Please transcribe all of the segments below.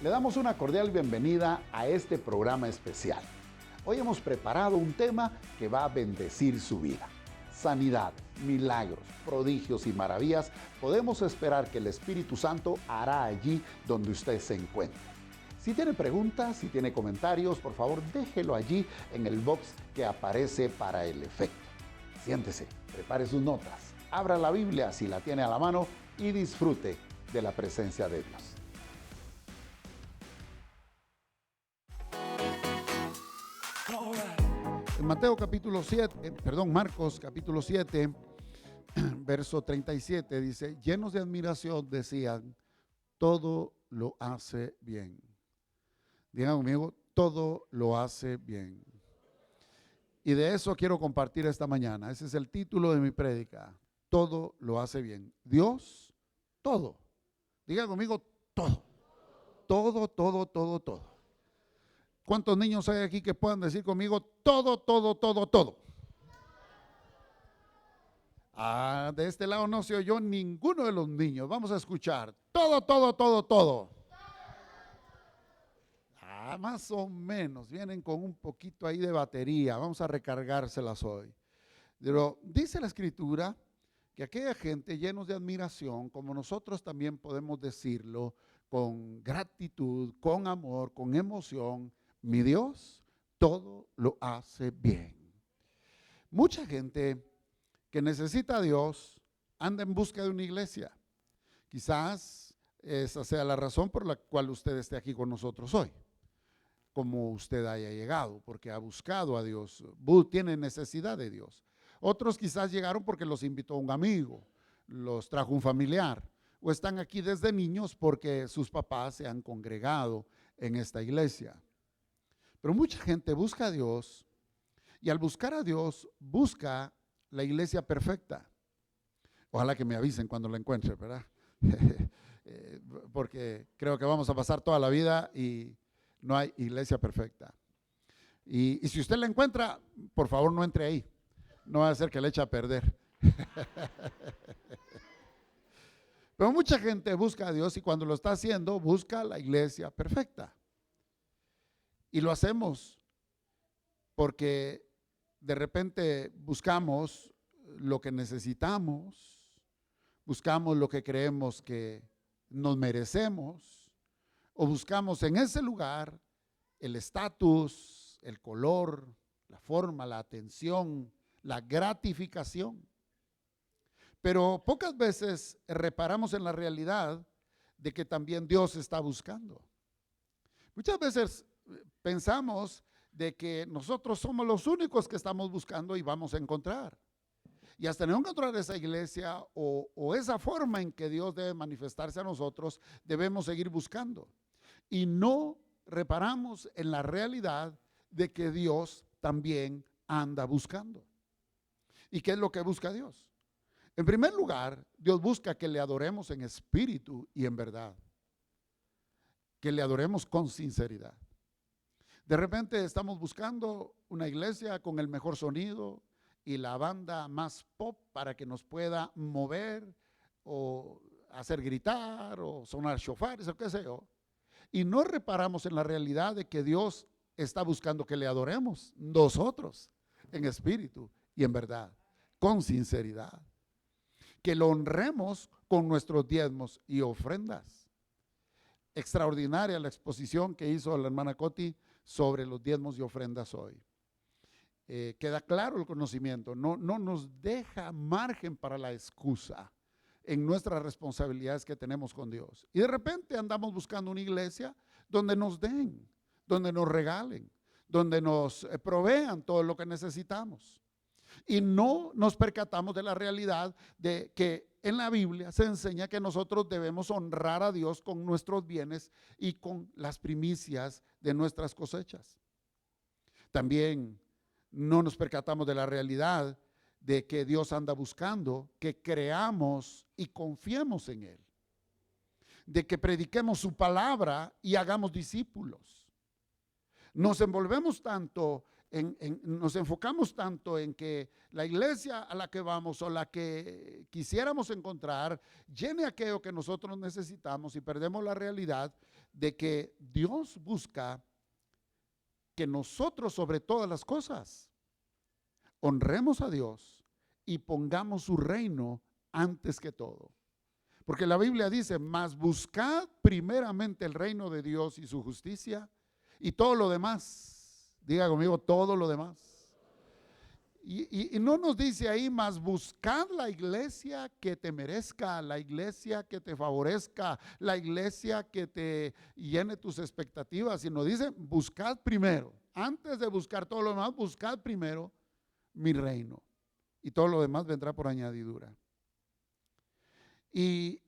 Le damos una cordial bienvenida a este programa especial. Hoy hemos preparado un tema que va a bendecir su vida. Sanidad, milagros, prodigios y maravillas podemos esperar que el Espíritu Santo hará allí donde usted se encuentre. Si tiene preguntas, si tiene comentarios, por favor déjelo allí en el box que aparece para el efecto. Siéntese, prepare sus notas, abra la Biblia si la tiene a la mano y disfrute de la presencia de Dios. En Marcos capítulo 7, verso 37 dice, llenos de admiración decían, todo lo hace bien. Digan conmigo, todo lo hace bien. Y de eso quiero compartir esta mañana. Ese es el título de mi prédica. Todo lo hace bien. Dios, todo. Digan conmigo, todo. Todo, todo, todo, todo. ¿Cuántos niños hay aquí que puedan decir conmigo todo, todo, todo, todo? De este lado no se oyó ninguno de los niños. Vamos a escuchar. Todo, todo, todo, todo. Más o menos. Vienen con un poquito ahí de batería. Vamos a recargárselas hoy. Pero dice la Escritura que aquella gente llenos de admiración, como nosotros también podemos decirlo, con gratitud, con amor, con emoción, mi Dios todo lo hace bien. Mucha gente que necesita a Dios anda en busca de una iglesia. Quizás esa sea la razón por la cual usted esté aquí con nosotros hoy. Como usted haya llegado, porque ha buscado a Dios, tiene necesidad de Dios. Otros quizás llegaron porque los invitó un amigo, los trajo un familiar, o están aquí desde niños porque sus papás se han congregado en esta iglesia. Pero mucha gente busca a Dios y al buscar a Dios busca la iglesia perfecta. Ojalá que me avisen cuando la encuentre, ¿verdad? Porque creo que vamos a pasar toda la vida y no hay iglesia perfecta. Y si usted la encuentra, por favor no entre ahí. No va a hacer que le eche a perder. Pero mucha gente busca a Dios y cuando lo está haciendo, busca la iglesia perfecta. Y lo hacemos porque de repente buscamos lo que necesitamos, buscamos lo que creemos que nos merecemos, o buscamos en ese lugar el estatus, el color, la forma, la atención, la gratificación. Pero pocas veces reparamos en la realidad de que también Dios está buscando. Muchas veces pensamos de que nosotros somos los únicos que estamos buscando y vamos a encontrar. Y hasta no encontrar esa iglesia o esa forma en que Dios debe manifestarse a nosotros, debemos seguir buscando. Y no reparamos en la realidad de que Dios también anda buscando. ¿Y qué es lo que busca Dios? En primer lugar, Dios busca que le adoremos en espíritu y en verdad. Que le adoremos con sinceridad. De repente estamos buscando una iglesia con el mejor sonido y la banda más pop para que nos pueda mover o hacer gritar o sonar shofares o qué sé yo. Y no reparamos en la realidad de que Dios está buscando que le adoremos nosotros en espíritu y en verdad, con sinceridad. Que lo honremos con nuestros diezmos y ofrendas. Extraordinaria la exposición que hizo la hermana Coti sobre los diezmos y ofrendas hoy. Queda claro el conocimiento, no nos deja margen para la excusa en nuestras responsabilidades que tenemos con Dios. Y de repente andamos buscando una iglesia donde nos den, donde nos regalen, donde nos provean todo lo que necesitamos. Y no nos percatamos de la realidad de que en la Biblia se enseña que nosotros debemos honrar a Dios con nuestros bienes y con las primicias de nuestras cosechas. También no nos percatamos de la realidad de que Dios anda buscando que creamos y confiemos en Él. De que prediquemos su palabra y hagamos discípulos. Nos envolvemos tanto nos enfocamos tanto en que la iglesia a la que vamos o la que quisiéramos encontrar llene aquello que nosotros necesitamos y perdemos la realidad de que Dios busca que nosotros sobre todas las cosas honremos a Dios y pongamos su reino antes que todo. Porque la Biblia dice, mas buscad primeramente el reino de Dios y su justicia y todo lo demás. Diga conmigo, todo lo demás. Y no nos dice ahí, mas buscad la iglesia que te merezca, la iglesia que te favorezca, la iglesia que te llene tus expectativas, sino dice, buscad primero. Antes de buscar todo lo demás, buscad primero mi reino. Y todo lo demás vendrá por añadidura. Y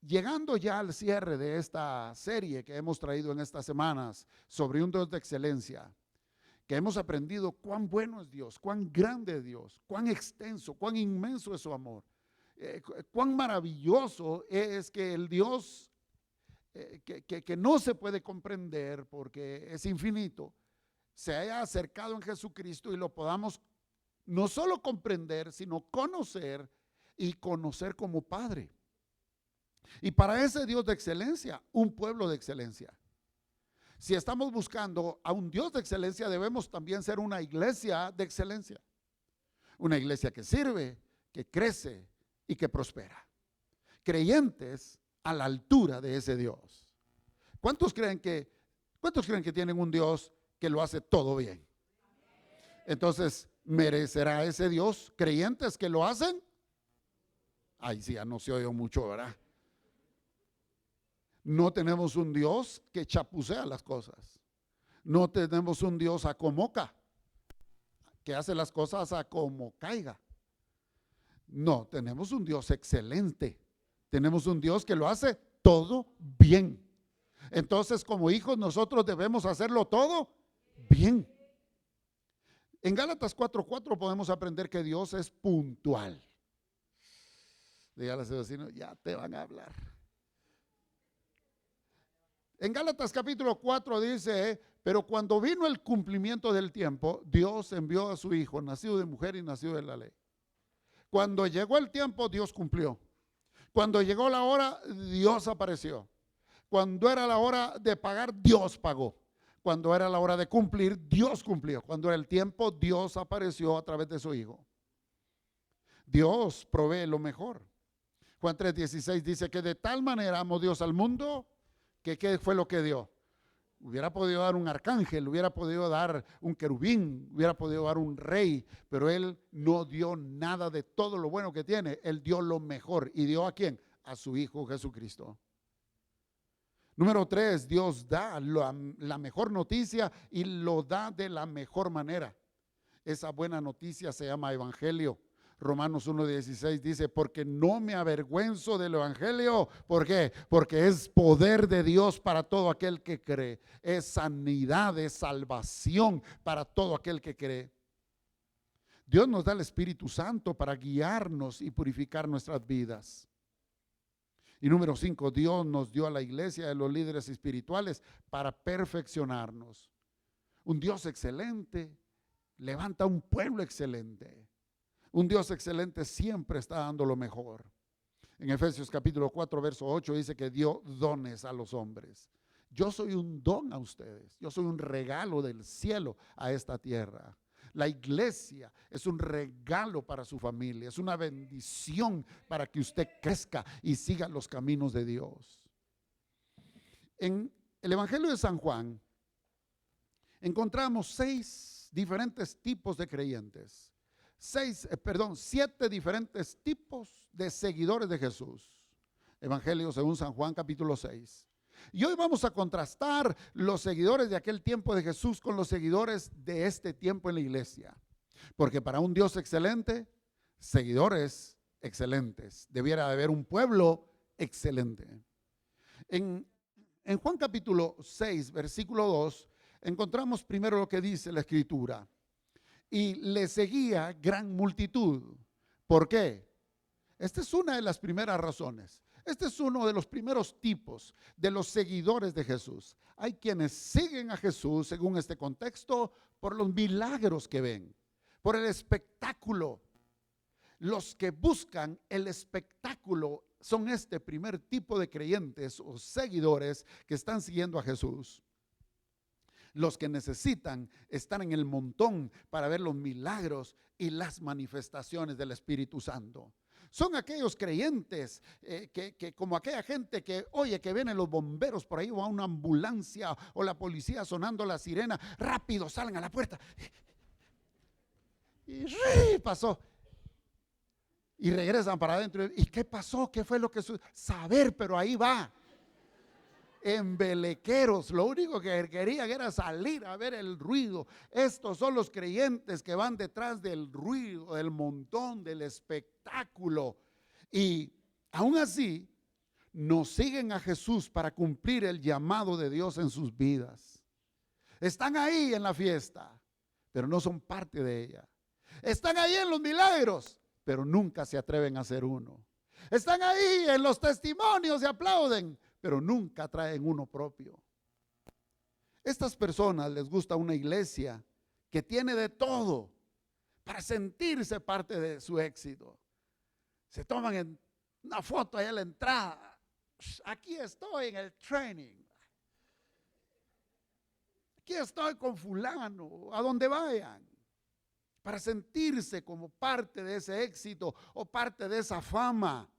llegando ya al cierre de esta serie que hemos traído en estas semanas sobre un Dios de excelencia, que hemos aprendido cuán bueno es Dios, cuán grande es Dios, cuán extenso, cuán inmenso es su amor, cuán maravilloso es que el Dios que no se puede comprender porque es infinito, se haya acercado en Jesucristo y lo podamos no solo comprender, sino conocer y conocer como Padre. Y para ese Dios de excelencia, un pueblo de excelencia. Si estamos buscando a un Dios de excelencia, debemos también ser una iglesia de excelencia. Una iglesia que sirve, que crece y que prospera. Creyentes a la altura de ese Dios. ¿Cuántos creen que tienen un Dios que lo hace todo bien? Entonces, ¿merecerá ese Dios creyentes que lo hacen? Ay, sí, ya no se oye mucho, ¿verdad? No tenemos un Dios que chapucea las cosas. No tenemos un Dios acomoca, que hace las cosas a como caiga. No, tenemos un Dios excelente. Tenemos un Dios que lo hace todo bien. Entonces, como hijos, nosotros debemos hacerlo todo bien. En Gálatas 4:4 podemos aprender que Dios es puntual. Dígale a su vecino, ya te van a hablar. En Gálatas capítulo 4 dice, pero cuando vino el cumplimiento del tiempo, Dios envió a su Hijo, nacido de mujer y nacido de la ley. Cuando llegó el tiempo, Dios cumplió. Cuando llegó la hora, Dios apareció. Cuando era la hora de pagar, Dios pagó. Cuando era la hora de cumplir, Dios cumplió. Cuando era el tiempo, Dios apareció a través de su Hijo. Dios provee lo mejor. Juan 3:16 dice que de tal manera amó Dios al mundo, que ¿qué fue lo que dio? Hubiera podido dar un arcángel, hubiera podido dar un querubín, hubiera podido dar un rey, pero Él no dio nada de todo lo bueno que tiene. Él dio lo mejor. ¿Y dio a quién? A su Hijo Jesucristo. Número 3, Dios da la mejor noticia y lo da de la mejor manera. Esa buena noticia se llama evangelio. Romanos 1:16 dice, porque no me avergüenzo del evangelio. ¿Por qué? Porque es poder de Dios para todo aquel que cree. Es sanidad, es salvación para todo aquel que cree. Dios nos da el Espíritu Santo para guiarnos y purificar nuestras vidas. Y número 5, Dios nos dio a la iglesia de los líderes espirituales para perfeccionarnos. Un Dios excelente levanta un pueblo excelente. Un Dios excelente siempre está dando lo mejor. En Efesios capítulo 4, verso 8 dice que dio dones a los hombres. Yo soy un don a ustedes. Yo soy un regalo del cielo a esta tierra. La iglesia es un regalo para su familia. Es una bendición para que usted crezca y siga los caminos de Dios. En el Evangelio de San Juan encontramos 6 diferentes tipos de creyentes. 7 diferentes tipos de seguidores de Jesús. Evangelio según San Juan capítulo 6. Y hoy vamos a contrastar los seguidores de aquel tiempo de Jesús con los seguidores de este tiempo en la iglesia. Porque para un Dios excelente, seguidores excelentes. Debiera haber un pueblo excelente. En Juan capítulo 6, versículo 2, encontramos primero lo que dice la Escritura. Y le seguía gran multitud. ¿Por qué? Esta es una de las primeras razones. Este es uno de los primeros tipos de los seguidores de Jesús. Hay quienes siguen a Jesús, según este contexto, por los milagros que ven, por el espectáculo. Los que buscan el espectáculo son este primer tipo de creyentes o seguidores que están siguiendo a Jesús. Los que necesitan estar en el montón para ver los milagros y las manifestaciones del Espíritu Santo. Son aquellos creyentes que como aquella gente que oye que vienen los bomberos por ahí o a una ambulancia o la policía sonando la sirena, rápido salen a la puerta y pasó y regresan para adentro. ¿Y qué pasó? ¿Qué fue lo que sucedió? Saber, pero ahí va. Embelequeros, lo único que querían era salir a ver el ruido. Estos son los creyentes que van detrás del ruido, del montón, del espectáculo, y aún así no siguen a Jesús para cumplir el llamado de Dios en sus vidas. Están ahí en la fiesta, pero no son parte de ella. Están ahí en los milagros, pero nunca se atreven a hacer uno. Están ahí en los testimonios y aplauden, pero nunca traen uno propio. Estas personas les gusta una iglesia que tiene de todo para sentirse parte de su éxito. Se toman una foto allá en la entrada. Aquí estoy en el training. Aquí estoy con fulano, a donde vayan, para sentirse como parte de ese éxito o parte de esa fama,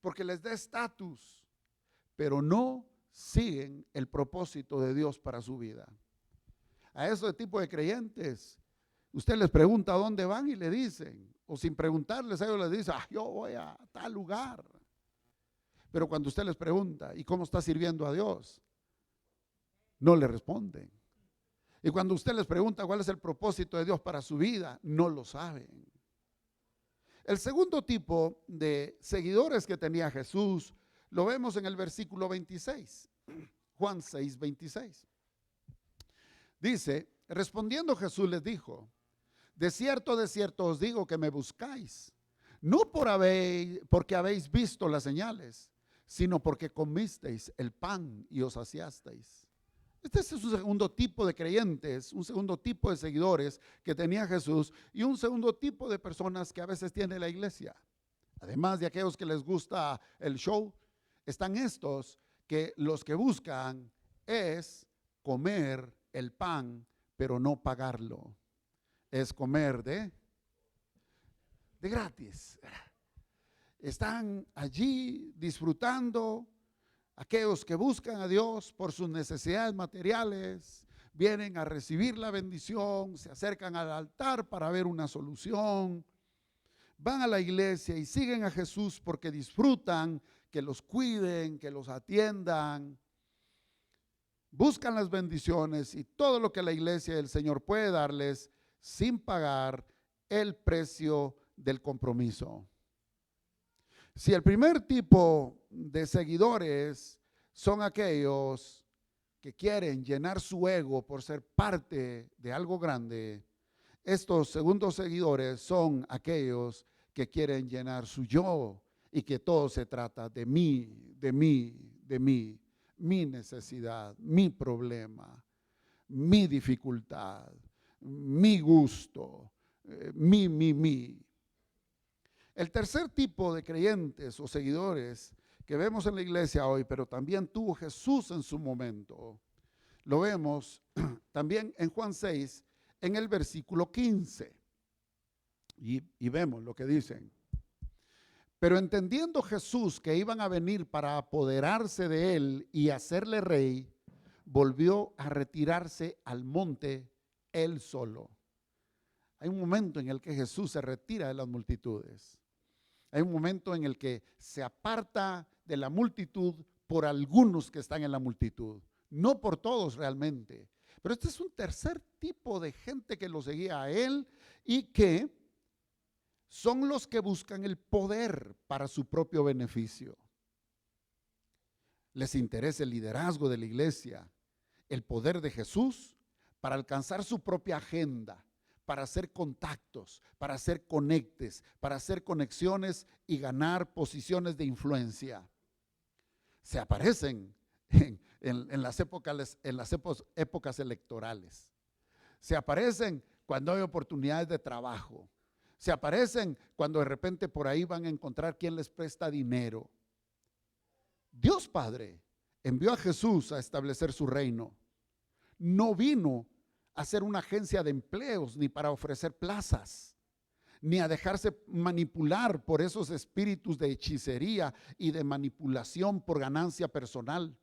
porque les da estatus. Pero no siguen el propósito de Dios para su vida. A ese tipo de creyentes, usted les pregunta a dónde van y le dicen, o sin preguntarles, ellos les dicen, yo voy a tal lugar. Pero cuando usted les pregunta, ¿y cómo está sirviendo a Dios? No le responden. Y cuando usted les pregunta cuál es el propósito de Dios para su vida, no lo saben. El segundo tipo de seguidores que tenía Jesús lo vemos en el versículo 26, Juan 6, 26. Dice, respondiendo Jesús les dijo, de cierto os digo que me buscáis, no porque habéis visto las señales, sino porque comisteis el pan y os saciasteis. Este es un segundo tipo de creyentes, un segundo tipo de seguidores que tenía Jesús y un segundo tipo de personas que a veces tiene la iglesia. Además de aquellos que les gusta el show, están estos que los que buscan es comer el pan, pero no pagarlo. Es comer de gratis. Están allí disfrutando. Aquellos que buscan a Dios por sus necesidades materiales, vienen a recibir la bendición, se acercan al altar para ver una solución, van a la iglesia y siguen a Jesús porque disfrutan que los cuiden, que los atiendan, buscan las bendiciones y todo lo que la iglesia del Señor puede darles sin pagar el precio del compromiso. Si el primer tipo de seguidores son aquellos que quieren llenar su ego por ser parte de algo grande, estos segundos seguidores son aquellos que quieren llenar su yo y que todo se trata de mí, mi necesidad, mi problema, mi dificultad, mi gusto, mi. El tercer tipo de creyentes o seguidores que vemos en la iglesia hoy, pero también tuvo Jesús en su momento, lo vemos también en Juan 6, en el versículo 15. Y vemos lo que dicen. Pero entendiendo Jesús que iban a venir para apoderarse de él y hacerle rey, volvió a retirarse al monte él solo. Hay un momento en el que Jesús se retira de las multitudes. Hay un momento en el que se aparta de la multitud por algunos que están en la multitud, no por todos realmente. Pero este es un tercer tipo de gente que lo seguía a él y que son los que buscan el poder para su propio beneficio. Les interesa el liderazgo de la iglesia, el poder de Jesús para alcanzar su propia agenda, para hacer contactos, para hacer conectes, para hacer conexiones y ganar posiciones de influencia. se aparecen en las épocas electorales. Se aparecen cuando hay oportunidades de trabajo. Se aparecen cuando de repente por ahí van a encontrar quien les presta dinero. Dios Padre envió a Jesús a establecer su reino. No vino a ser una agencia de empleos ni para ofrecer plazas, ni a dejarse manipular por esos espíritus de hechicería y de manipulación por ganancia personal.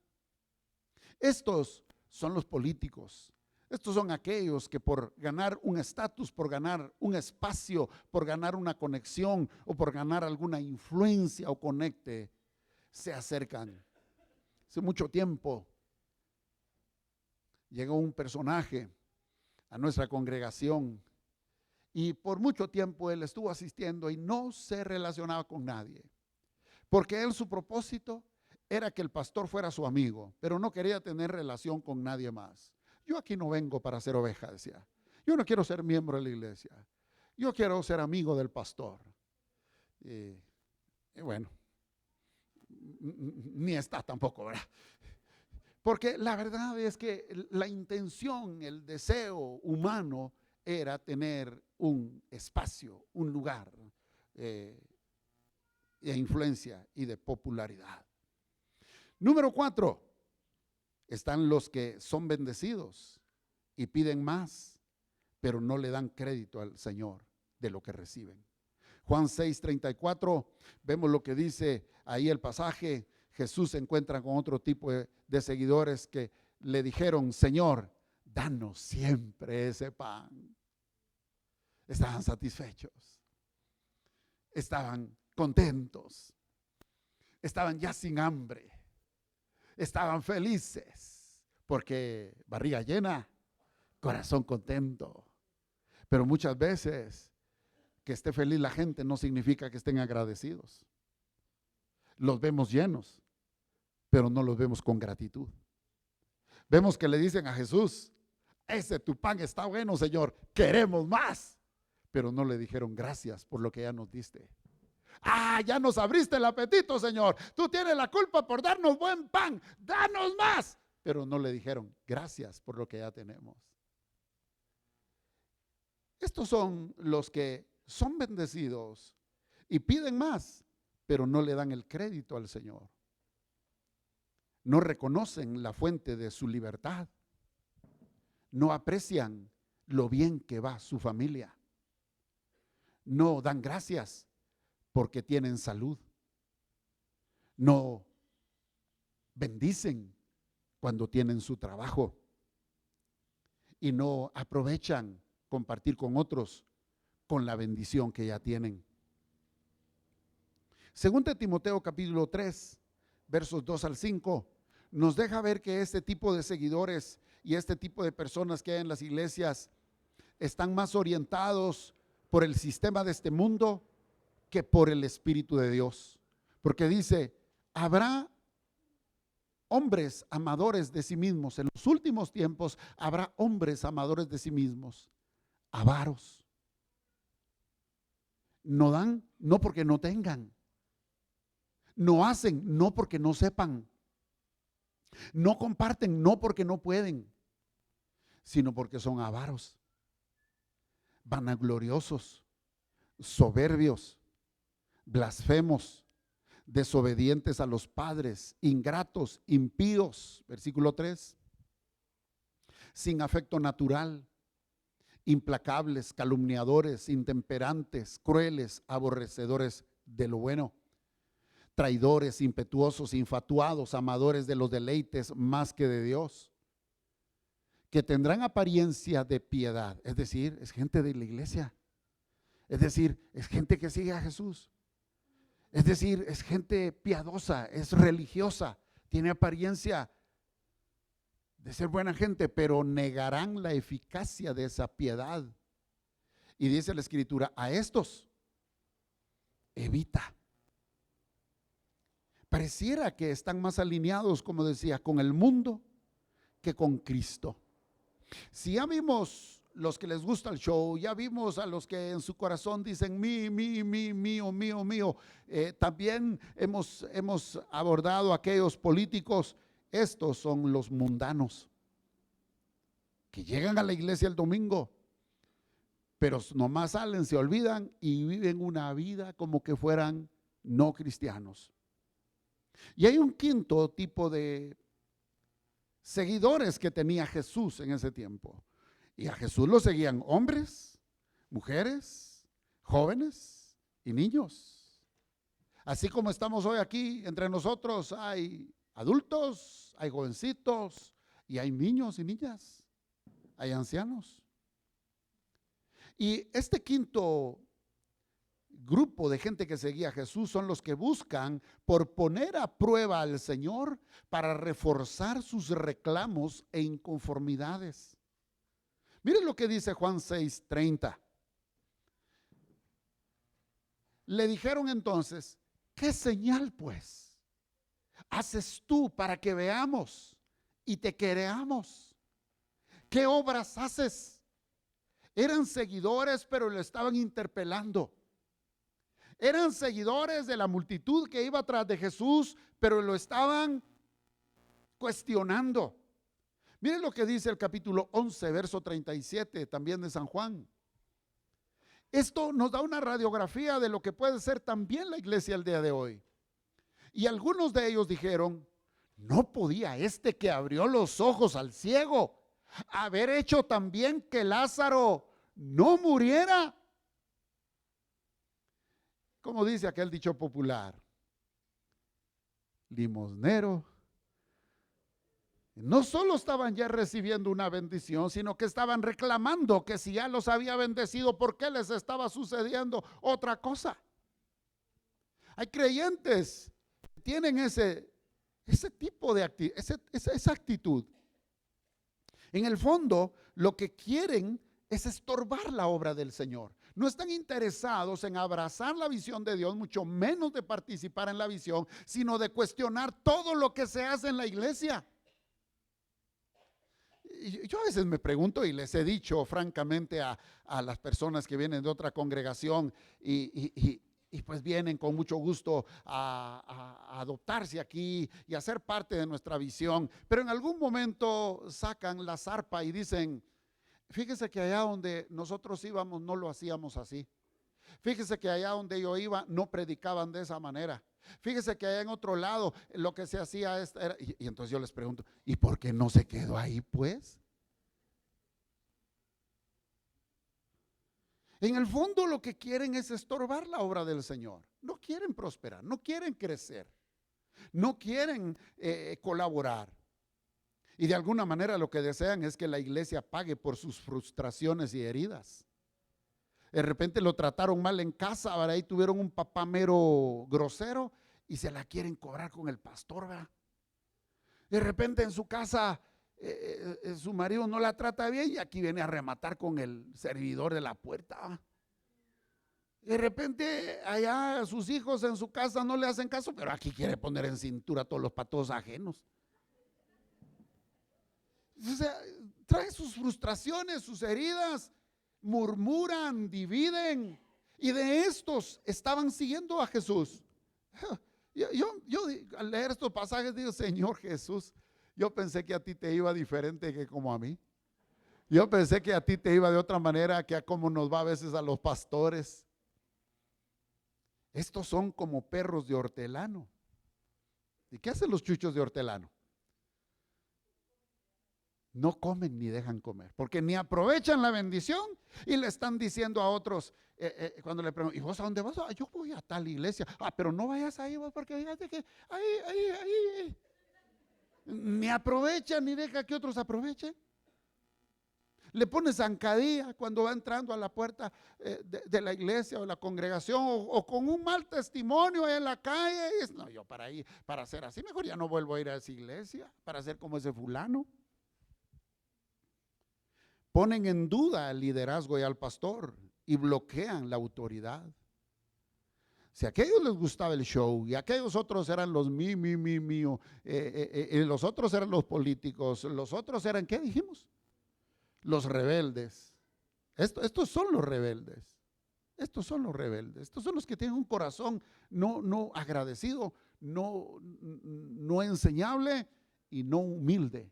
Estos son los políticos. Estos son aquellos que por ganar un estatus, por ganar un espacio, por ganar una conexión o por ganar alguna influencia o conecte, se acercan. Hace mucho tiempo llegó un personaje a nuestra congregación y por mucho tiempo él estuvo asistiendo y no se relacionaba con nadie, porque él, su propósito era que el pastor fuera su amigo, pero no quería tener relación con nadie más. Yo aquí no vengo para ser oveja, decía. Yo no quiero ser miembro de la iglesia. Yo quiero ser amigo del pastor. Y bueno, ni está tampoco, ¿verdad? Porque la verdad es que la intención, el deseo humano era tener un espacio, un lugar de influencia y de popularidad. Número 4, están los que son bendecidos y piden más, pero no le dan crédito al Señor de lo que reciben. Juan 6:34, vemos lo que dice ahí el pasaje. Jesús se encuentra con otro tipo de seguidores que le dijeron: Señor, danos siempre ese pan. Estaban satisfechos, estaban contentos, estaban ya sin hambre, estaban felices, porque barriga llena, corazón contento. Pero muchas veces que esté feliz la gente no significa que estén agradecidos. Los vemos llenos, pero no los vemos con gratitud. Vemos que le dicen a Jesús: ese tu pan está bueno, Señor, queremos más. Pero no le dijeron: gracias por lo que ya nos diste. Ya nos abriste el apetito, Señor. Tú tienes la culpa por darnos buen pan, danos más. Pero no le dijeron: gracias por lo que ya tenemos. Estos son los que son bendecidos y piden más, pero no le dan el crédito al Señor. No reconocen la fuente de su libertad. No aprecian lo bien que va su familia. No dan gracias porque tienen salud. No bendicen cuando tienen su trabajo. Y no aprovechan compartir con otros con la bendición que ya tienen. Según de Timoteo capítulo 3, versos 2 al 5, nos deja ver que este tipo de seguidores y este tipo de personas que hay en las iglesias están más orientados por el sistema de este mundo que por el Espíritu de Dios. Porque dice: habrá hombres amadores de sí mismos. En los últimos tiempos habrá hombres amadores de sí mismos, avaros. No dan, no porque no tengan. No hacen, no porque no sepan. No comparten, no porque no pueden, sino porque son avaros, vanagloriosos, soberbios, blasfemos, desobedientes a los padres, ingratos, impíos, versículo 3, sin afecto natural, implacables, calumniadores, intemperantes, crueles, aborrecedores de lo bueno, traidores, impetuosos, infatuados, amadores de los deleites más que de Dios, que tendrán apariencia de piedad. Es decir, es gente de la iglesia. Es decir, es gente que sigue a Jesús. Es decir, es gente piadosa, es religiosa, tiene apariencia de ser buena gente, pero negarán la eficacia de esa piedad. Y dice la Escritura: a estos evita. Pareciera que están más alineados, como decía, con el mundo que con Cristo. Si ya vimos los que les gusta el show, ya vimos a los que en su corazón dicen mío, mío, mío. También hemos abordado a aquellos políticos. Estos son los mundanos que llegan a la iglesia el domingo, pero nomás salen, se olvidan y viven una vida como que fueran no cristianos. Y hay un quinto tipo de seguidores que tenía Jesús en ese tiempo. Y a Jesús lo seguían hombres, mujeres, jóvenes y niños. Así como estamos hoy aquí entre nosotros, hay adultos, hay jovencitos y hay niños y niñas, hay ancianos. Y este quinto grupo de gente que seguía a Jesús son los que buscan por poner a prueba al Señor para reforzar sus reclamos e inconformidades. Miren lo que dice Juan 6:30. Le dijeron entonces: ¿qué señal pues haces tú para que veamos y te creamos? ¿Qué obras haces? Eran seguidores, pero lo estaban interpelando. Eran seguidores de la multitud que iba atrás de Jesús, pero lo estaban cuestionando. Miren lo que dice el capítulo 11, verso 37, también de San Juan. Esto nos da una radiografía de lo que puede ser también la iglesia el día de hoy. Y algunos de ellos dijeron: ¿no podía este que abrió los ojos al ciego haber hecho también que Lázaro no muriera? Como dice aquel dicho popular, limosnero. No solo estaban ya recibiendo una bendición, sino que estaban reclamando que si ya los había bendecido, ¿por qué les estaba sucediendo otra cosa? Hay creyentes que tienen ese tipo de esa actitud. En el fondo, lo que quieren es estorbar la obra del Señor. No están interesados en abrazar la visión de Dios, mucho menos de participar en la visión, sino de cuestionar todo lo que se hace en la iglesia. Y yo a veces me pregunto, y les he dicho francamente a las personas que vienen de otra congregación y pues vienen con mucho gusto a adoptarse aquí y a ser parte de nuestra visión, pero en algún momento sacan la zarpa y dicen: fíjese que allá donde nosotros íbamos no lo hacíamos así. Fíjese que allá donde yo iba no predicaban de esa manera. Fíjese que allá en otro lado lo que se hacía era, y entonces yo les pregunto: ¿y por qué no se quedó ahí pues? En el fondo lo que quieren es estorbar la obra del Señor. No quieren prosperar, no quieren crecer, no quieren colaborar. Y de alguna manera lo que desean es que la iglesia pague por sus frustraciones y heridas. De repente lo trataron mal en casa, ahora ahí tuvieron un papá mero grosero y se la quieren cobrar con el pastor, ¿verdad? De repente en su casa su marido no la trata bien y aquí viene a rematar con el servidor de la puerta, ¿verdad? De repente allá sus hijos en su casa no le hacen caso, pero aquí quiere poner en cintura a todos los patos ajenos. O sea, trae sus frustraciones, sus heridas, murmuran, dividen, y de estos estaban siguiendo a Jesús. Yo al leer estos pasajes digo: Señor Jesús, yo pensé que a ti te iba diferente que como a mí. Yo pensé que a ti te iba de otra manera que a como nos va a veces a los pastores. Estos son como perros de hortelano. ¿Y qué hacen los chuchos de hortelano? No comen ni dejan comer, porque ni aprovechan la bendición y le están diciendo a otros, cuando le preguntan: ¿y vos a dónde vas? Yo voy a tal iglesia. Pero no vayas ahí vos, porque fíjate que ahí. Ni aprovechan ni deja que otros aprovechen. Le pone zancadilla cuando va entrando a la puerta de la iglesia o la congregación, o con un mal testimonio en la calle. Y no, yo para ser así, mejor ya no vuelvo a ir a esa iglesia, para ser como ese fulano. Ponen en duda al liderazgo y al pastor y bloquean la autoridad. Si a aquellos les gustaba el show y aquellos otros eran los mío, los otros eran los políticos, los otros eran, ¿qué dijimos? Los rebeldes. Estos son los rebeldes. Estos son los rebeldes. Estos son los que tienen un corazón no agradecido, no enseñable y no humilde.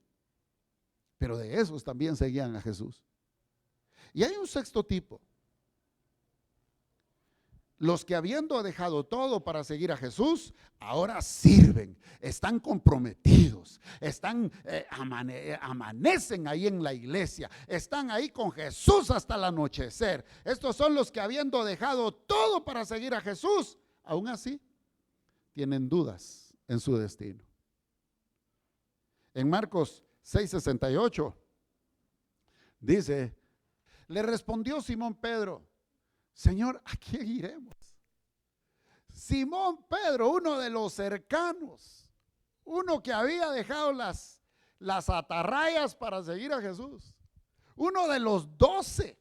Pero de esos también seguían a Jesús. Y hay un sexto tipo. Los que habiendo dejado todo para seguir a Jesús, ahora sirven, están comprometidos, amanecen ahí en la iglesia, están ahí con Jesús hasta el anochecer. Estos son los que habiendo dejado todo para seguir a Jesús, aún así tienen dudas en su destino. En Marcos 6:68 dice, le respondió Simón Pedro, Señor, ¿a quién iremos? Simón Pedro, uno de los cercanos, uno que había dejado las atarrayas para seguir a Jesús, uno de los 12,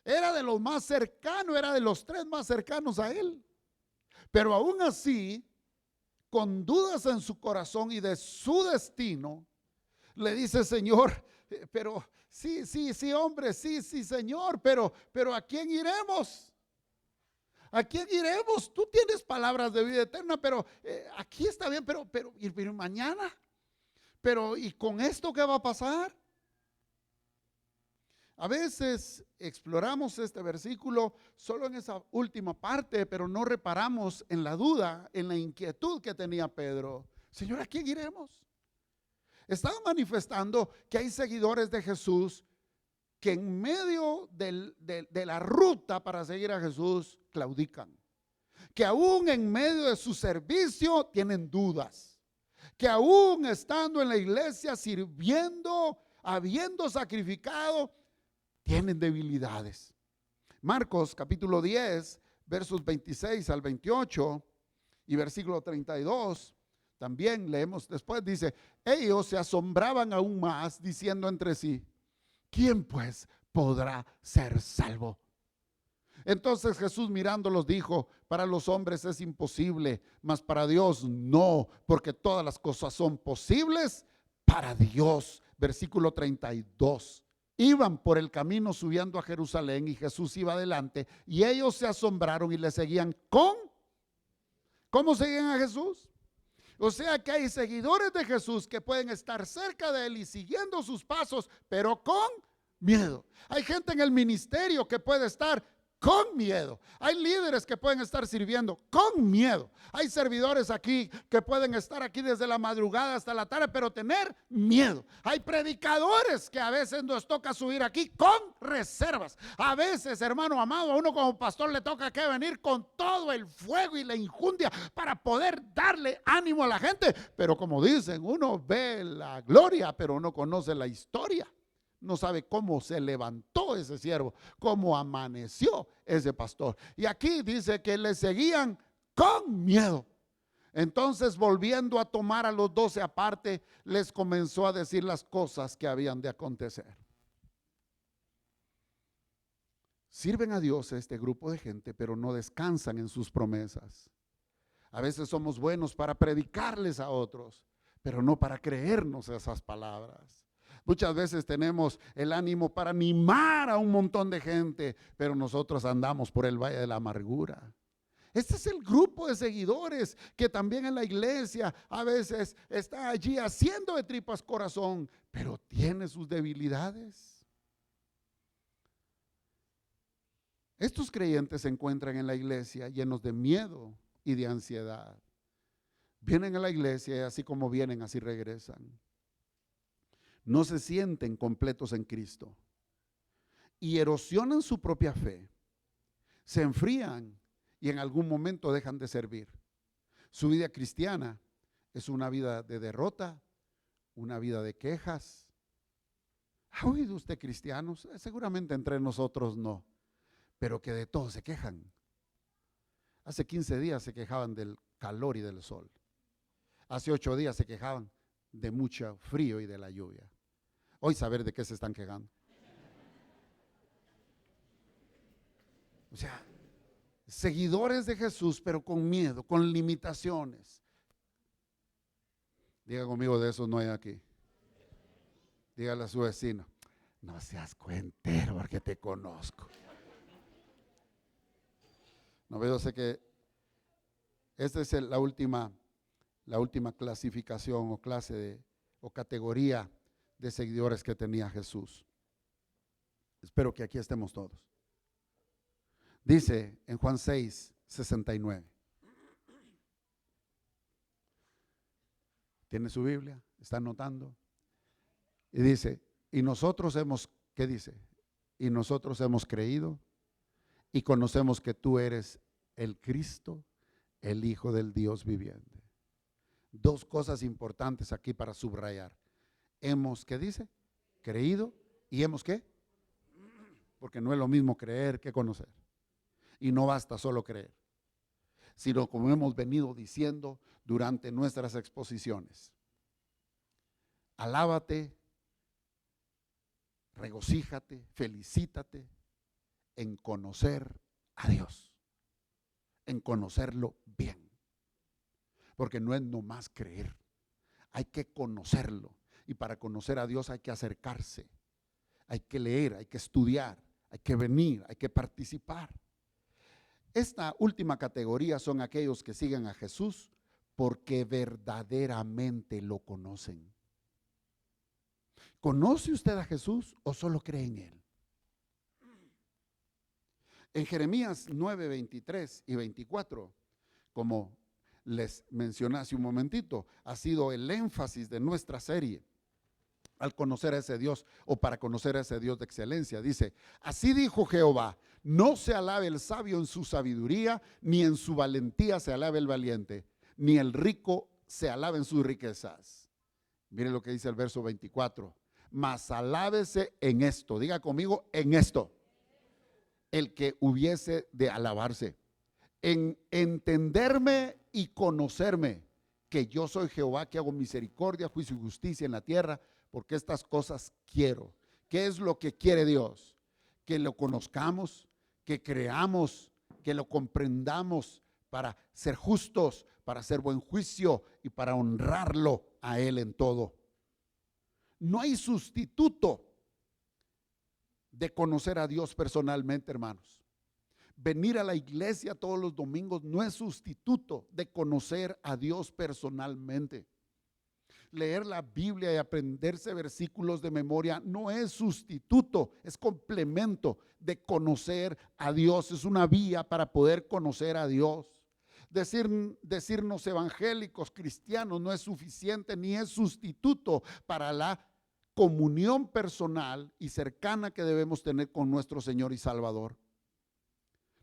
era de los más cercanos, era de los 3 más cercanos a él, pero aún así, con dudas en su corazón y de su destino, le dice, Señor, pero sí, hombre, sí, Señor, pero ¿a quién iremos? ¿A quién iremos? Tú tienes palabras de vida eterna, pero aquí está bien, pero mañana, pero ¿y con esto qué va a pasar? A veces exploramos este versículo solo en esa última parte, pero no reparamos en la duda, en la inquietud que tenía Pedro. Señor, ¿a quién iremos? Estaba manifestando que hay seguidores de Jesús que en medio de la ruta para seguir a Jesús claudican, que aún en medio de su servicio tienen dudas, que aún estando en la iglesia sirviendo, habiendo sacrificado, tienen debilidades. Marcos capítulo 10 versos 26 al 28 y versículo 32 también leemos después, dice, ellos se asombraban aún más diciendo entre sí, ¿quién pues podrá ser salvo? Entonces Jesús mirándolos dijo, para los hombres es imposible, mas para Dios no, porque todas las cosas son posibles para Dios. Versículo 32. Iban por el camino subiendo a Jerusalén y Jesús iba adelante y ellos se asombraron y le seguían ¿cómo seguían a Jesús? O sea que hay seguidores de Jesús que pueden estar cerca de él y siguiendo sus pasos, pero con miedo. Hay gente en el ministerio que puede estar con miedo. Hay líderes que pueden estar sirviendo con miedo. Hay servidores aquí que pueden estar aquí desde la madrugada hasta la tarde, pero tener miedo. Hay predicadores que a veces nos toca subir aquí con reservas. A veces, hermano amado, a uno como pastor le toca que venir con todo el fuego y la injundia para poder darle ánimo a la gente. Pero como dicen, uno ve la gloria, pero no conoce la historia. No sabe cómo se levantó ese siervo, cómo amaneció ese pastor. Y aquí dice que le seguían con miedo. Entonces, volviendo a tomar a los 12 aparte, les comenzó a decir las cosas que habían de acontecer. Sirven a Dios este grupo de gente, pero no descansan en sus promesas. A veces somos buenos para predicarles a otros, pero no para creernos esas palabras. Muchas veces tenemos el ánimo para animar a un montón de gente, pero nosotros andamos por el valle de la amargura. Este es el grupo de seguidores que también en la iglesia a veces está allí haciendo de tripas corazón, pero tiene sus debilidades. Estos creyentes se encuentran en la iglesia llenos de miedo y de ansiedad. Vienen a la iglesia y así como vienen, así regresan. No se sienten completos en Cristo y erosionan su propia fe, se enfrían y en algún momento dejan de servir. Su vida cristiana es una vida de derrota, una vida de quejas. ¿Ha oído usted cristianos? Seguramente entre nosotros no, pero que de todo se quejan. Hace 15 días se quejaban del calor y del sol. Hace 8 días se quejaban de mucho frío y de la lluvia. Hoy saber de qué se están quejando. O sea, seguidores de Jesús, pero con miedo, con limitaciones. Diga conmigo, de esos no hay aquí. Dígale a su vecino, No seas cuentero porque te conozco. No veo, sé que esta es la última clasificación o clase o categoría de seguidores que tenía Jesús. Espero que aquí estemos todos. Dice en Juan 6:69. ¿Tiene su Biblia? ¿Está anotando? Y dice, y nosotros hemos, ¿qué dice? Y nosotros hemos creído y conocemos que tú eres el Cristo, el Hijo del Dios viviente. Dos cosas importantes aquí para subrayar. Hemos, ¿qué dice? Creído y hemos, ¿qué? Porque no es lo mismo creer que conocer. Y no basta solo creer, sino como hemos venido diciendo durante nuestras exposiciones. Alábate, regocíjate, felicítate en conocer a Dios, en conocerlo bien. Porque no es nomás creer, hay que conocerlo. Y para conocer a Dios hay que acercarse, hay que leer, hay que estudiar, hay que venir, hay que participar. Esta última categoría son aquellos que siguen a Jesús porque verdaderamente lo conocen. ¿Conoce usted a Jesús o solo cree en Él? En Jeremías 9, 23 y 24, como les mencioné hace un momentito, ha sido el énfasis de nuestra serie al conocer a ese Dios o para conocer a ese Dios de excelencia. Dice, así dijo Jehová, no se alabe el sabio en su sabiduría, ni en su valentía se alabe el valiente, ni el rico se alabe en sus riquezas. Mire lo que dice el verso 24, mas alábese en esto, diga conmigo, en esto, el que hubiese de alabarse, en entenderme y conocerme, que yo soy Jehová que hago misericordia, juicio y justicia en la tierra, porque estas cosas quiero. ¿Qué es lo que quiere Dios? Que lo conozcamos, que creamos, que lo comprendamos para ser justos, para hacer buen juicio y para honrarlo a Él en todo. No hay sustituto de conocer a Dios personalmente, hermanos. Venir a la iglesia todos los domingos no es sustituto de conocer a Dios personalmente. Leer la Biblia y aprenderse versículos de memoria no es sustituto, es complemento de conocer a Dios. Es una vía para poder conocer a Dios. Decirnos evangélicos, cristianos, no es suficiente ni es sustituto para la comunión personal y cercana que debemos tener con nuestro Señor y Salvador.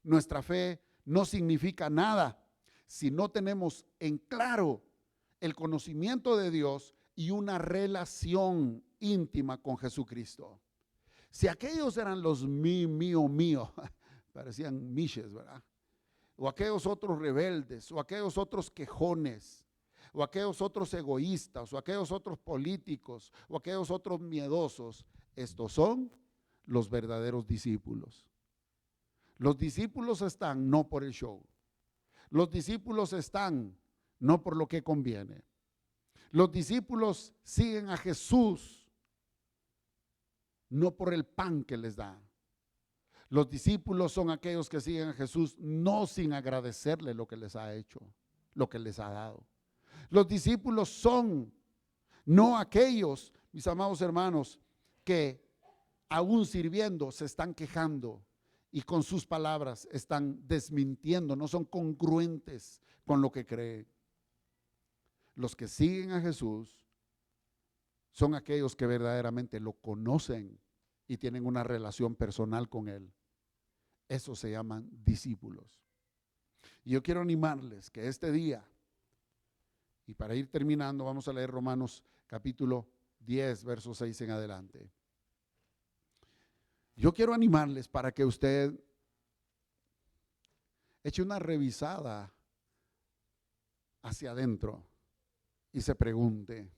Nuestra fe no significa nada si no tenemos en claro el conocimiento de Dios y una relación íntima con Jesucristo. Si aquellos eran los mío, parecían miches, ¿verdad? O aquellos otros rebeldes, o aquellos otros quejones, o aquellos otros egoístas, o aquellos otros políticos, o aquellos otros miedosos, estos son los verdaderos discípulos. Los discípulos están no por el show. Los discípulos están no por lo que conviene. Los discípulos siguen a Jesús no por el pan que les da. Los discípulos son aquellos que siguen a Jesús no sin agradecerle lo que les ha hecho, lo que les ha dado. Los discípulos son no aquellos, mis amados hermanos, que aún sirviendo se están quejando y con sus palabras están desmintiendo, no son congruentes con lo que creen. Los que siguen a Jesús son aquellos que verdaderamente lo conocen y tienen una relación personal con Él. Esos se llaman discípulos. Y yo quiero animarles que este día, y para ir terminando, vamos a leer Romanos capítulo 10, verso 6 en adelante. Yo quiero animarles para que usted eche una revisada hacia adentro y se pregunte,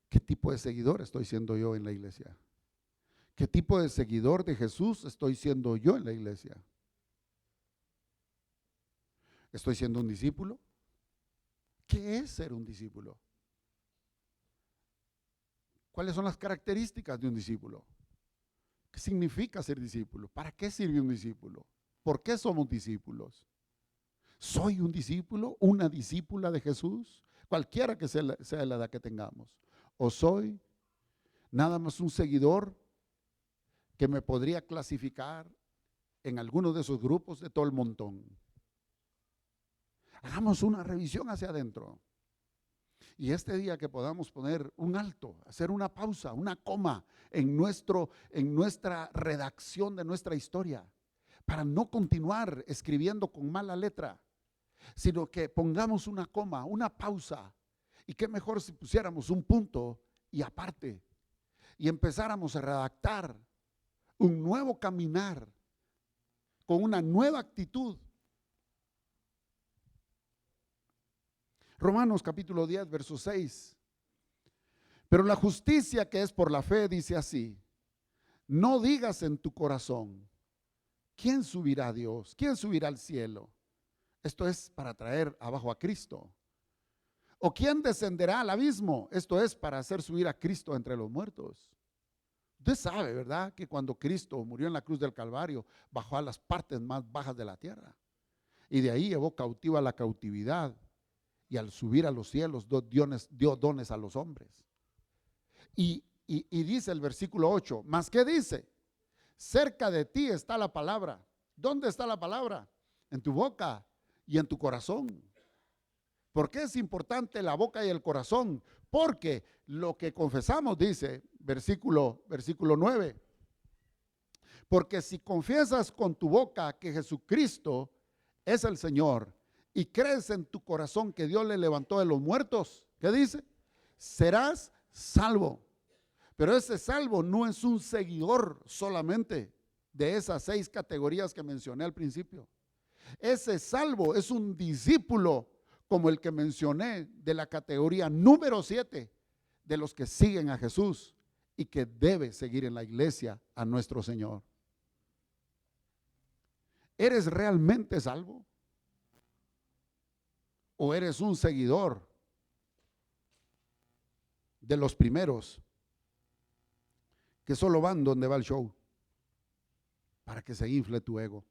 ¿qué tipo de seguidor estoy siendo yo en la iglesia? ¿Qué tipo de seguidor de Jesús estoy siendo yo en la iglesia? ¿Estoy siendo un discípulo? ¿Qué es ser un discípulo? ¿Cuáles son las características de un discípulo? ¿Qué significa ser discípulo? ¿Para qué sirve un discípulo? ¿Por qué somos discípulos? ¿Soy un discípulo, una discípula de Jesús? Cualquiera que sea la edad que tengamos. ¿O soy nada más un seguidor que me podría clasificar en alguno de esos grupos de todo el montón? Hagamos una revisión hacia adentro. Y este día que podamos poner un alto, hacer una pausa, una coma en nuestra redacción de nuestra historia, para no continuar escribiendo con mala letra, sino que pongamos una coma, una pausa. Y qué mejor si pusiéramos un punto y aparte, y empezáramos a redactar un nuevo caminar con una nueva actitud. Romanos capítulo 10, verso 6. Pero la justicia que es por la fe dice así: no digas en tu corazón, ¿quién subirá a Dios? ¿Quién subirá al cielo? Esto es para traer abajo a Cristo. ¿O quién descenderá al abismo? Esto es para hacer subir a Cristo entre los muertos. Usted sabe, ¿verdad?, que cuando Cristo murió en la cruz del Calvario, bajó a las partes más bajas de la tierra. Y de ahí llevó cautiva la cautividad. Y al subir a los cielos dio dones a los hombres. Y dice el versículo 8, ¿más qué dice? Cerca de ti está la palabra. ¿Dónde está la palabra? En tu boca y en tu corazón. ¿Por qué es importante la boca y el corazón? Porque lo que confesamos, dice versículo 9, porque si confiesas con tu boca que Jesucristo es el Señor y crees en tu corazón que Dios le levantó de los muertos, ¿qué dice? Serás salvo. Pero ese salvo no es un seguidor solamente de esas 6 categorías que mencioné al principio. Ese salvo es un discípulo como el que mencioné de la categoría número 7 de los que siguen a Jesús y que debe seguir en la iglesia a nuestro Señor. ¿Eres realmente salvo? ¿O eres un seguidor de los primeros que solo van donde va el show para que se infle tu ego?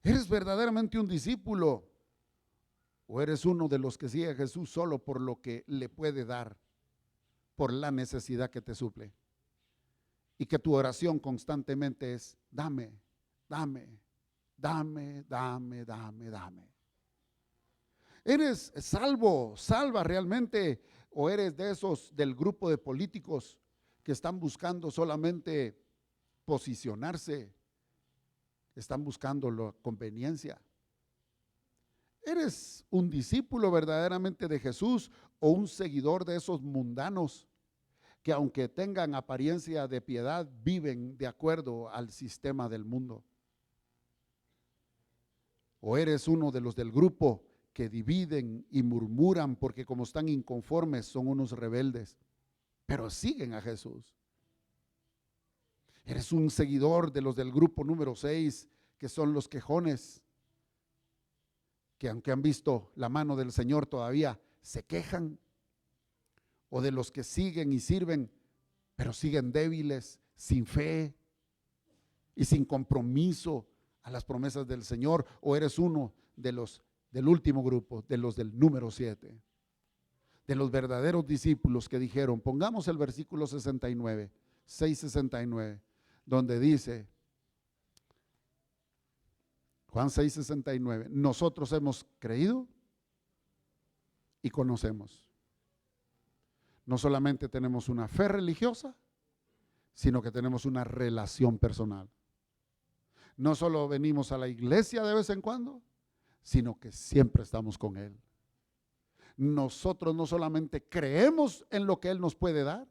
¿Eres verdaderamente un discípulo o eres uno de los que sigue a Jesús solo por lo que le puede dar, por la necesidad que te suple? Y que tu oración constantemente es: dame, dame, dame, dame, dame, dame. ¿Eres salva realmente, o eres de esos del grupo de políticos que están buscando solamente posicionarse, están buscando la conveniencia? ¿Eres un discípulo verdaderamente de Jesús o un seguidor de esos mundanos que, aunque tengan apariencia de piedad, viven de acuerdo al sistema del mundo? ¿O eres uno de los del grupo que dividen y murmuran porque, como están inconformes, son unos rebeldes, pero siguen a Jesús? ¿Eres un seguidor de los del grupo número 6, que son los quejones, que aunque han visto la mano del Señor todavía se quejan? ¿O de los que siguen y sirven, pero siguen débiles, sin fe y sin compromiso a las promesas del Señor? ¿O eres uno de los del último grupo, de los del número 7, de los verdaderos discípulos que dijeron? Pongamos el versículo 69, 6:69, donde dice, Juan 6:69, nosotros hemos creído y conocemos. No solamente tenemos una fe religiosa, sino que tenemos una relación personal. No solo venimos a la iglesia de vez en cuando, sino que siempre estamos con Él. Nosotros no solamente creemos en lo que Él nos puede dar,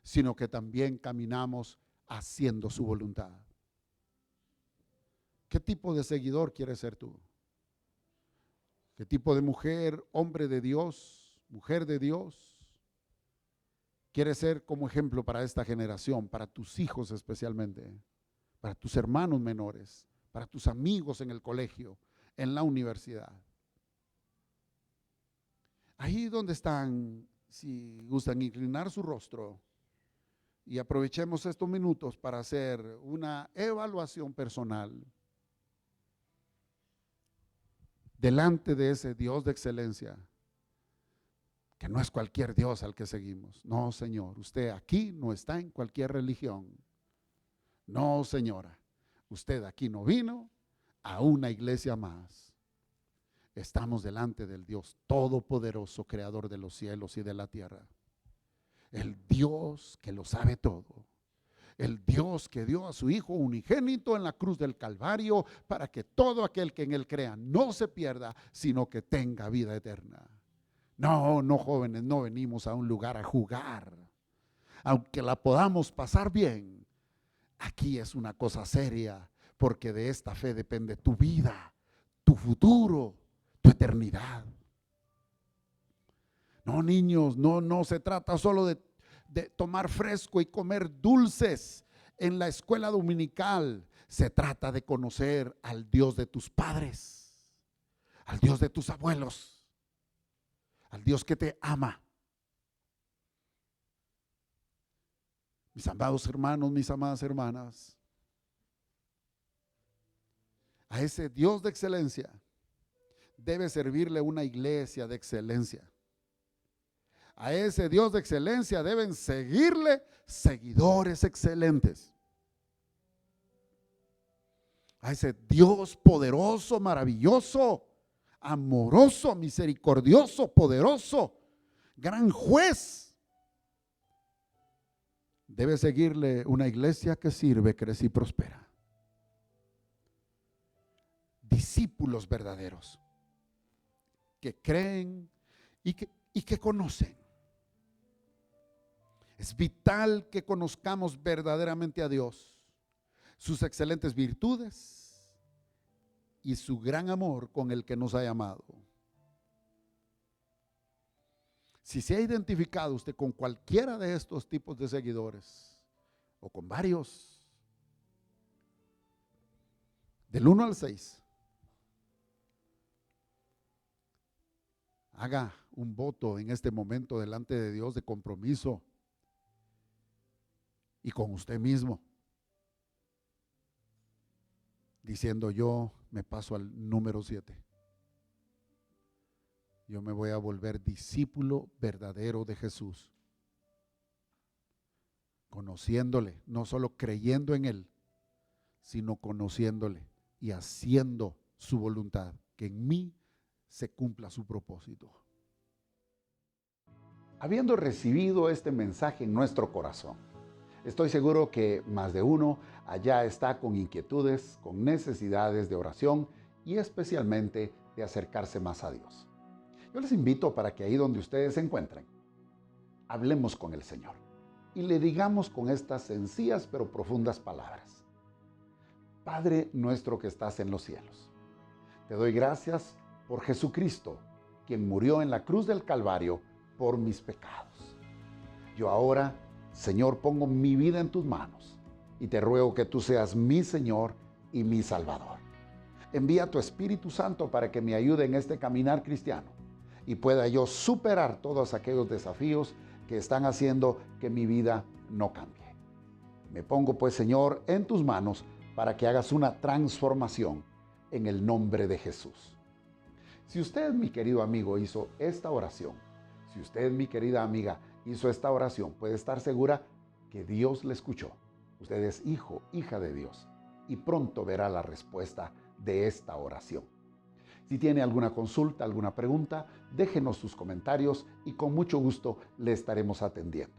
sino que también caminamos haciendo su voluntad. ¿Qué tipo de seguidor quieres ser tú? ¿Qué tipo de mujer, hombre de Dios, mujer de Dios quieres ser como ejemplo para esta generación, para tus hijos especialmente, para tus hermanos menores, para tus amigos en el colegio, en la universidad? Ahí donde están, si gustan inclinar su rostro, y aprovechemos estos minutos para hacer una evaluación personal delante de ese Dios de excelencia, que no es cualquier Dios al que seguimos. No, Señor, usted aquí no está en cualquier religión. No, señora, usted aquí no vino a una iglesia más. Estamos delante del Dios todopoderoso, creador de los cielos y de la tierra. El Dios que lo sabe todo. El Dios que dio a su Hijo unigénito en la cruz del Calvario para que todo aquel que en Él crea no se pierda, sino que tenga vida eterna. No, no, jóvenes, no venimos a un lugar a jugar. Aunque la podamos pasar bien, aquí es una cosa seria, porque de esta fe depende tu vida, tu futuro, tu eternidad. No, niños, no se trata solo de tomar fresco y comer dulces en la escuela dominical. Se trata de conocer al Dios de tus padres, al Dios de tus abuelos, al Dios que te ama. Mis amados hermanos, mis amadas hermanas, a ese Dios de excelencia debe servirle una iglesia de excelencia. A ese Dios de excelencia deben seguirle seguidores excelentes. A ese Dios poderoso, maravilloso, amoroso, misericordioso, poderoso, gran juez, debe seguirle una iglesia que sirve, crece y prospera. Discípulos verdaderos que creen y que conocen. Es vital que conozcamos verdaderamente a Dios, sus excelentes virtudes y su gran amor con el que nos ha llamado. Si se ha identificado usted con cualquiera de estos tipos de seguidores, o con varios, del 1 al 6, haga un voto en este momento delante de Dios de compromiso y con usted mismo, diciendo: yo me paso al número 7. Yo me voy a volver discípulo verdadero de Jesús, conociéndole, no solo creyendo en Él, sino conociéndole y haciendo su voluntad, que en mí se cumpla su propósito. Habiendo recibido este mensaje en nuestro corazón, estoy seguro que más de uno allá está con inquietudes, con necesidades de oración y especialmente de acercarse más a Dios. Yo les invito para que ahí donde ustedes se encuentren, hablemos con el Señor y le digamos con estas sencillas pero profundas palabras: Padre nuestro que estás en los cielos, te doy gracias por Jesucristo, quien murió en la cruz del Calvario por mis pecados. Yo ahora, Señor, pongo mi vida en tus manos y te ruego que tú seas mi Señor y mi Salvador. Envía tu Espíritu Santo para que me ayude en este caminar cristiano y pueda yo superar todos aquellos desafíos que están haciendo que mi vida no cambie. Me pongo pues, Señor, en tus manos para que hagas una transformación en el nombre de Jesús. Si usted, mi querido amigo, hizo esta oración, si usted, mi querida amiga, hizo esta oración, puede estar segura que Dios le escuchó. Usted es hijo, hija de Dios, y pronto verá la respuesta de esta oración. Si tiene alguna consulta, alguna pregunta, déjenos sus comentarios y con mucho gusto le estaremos atendiendo.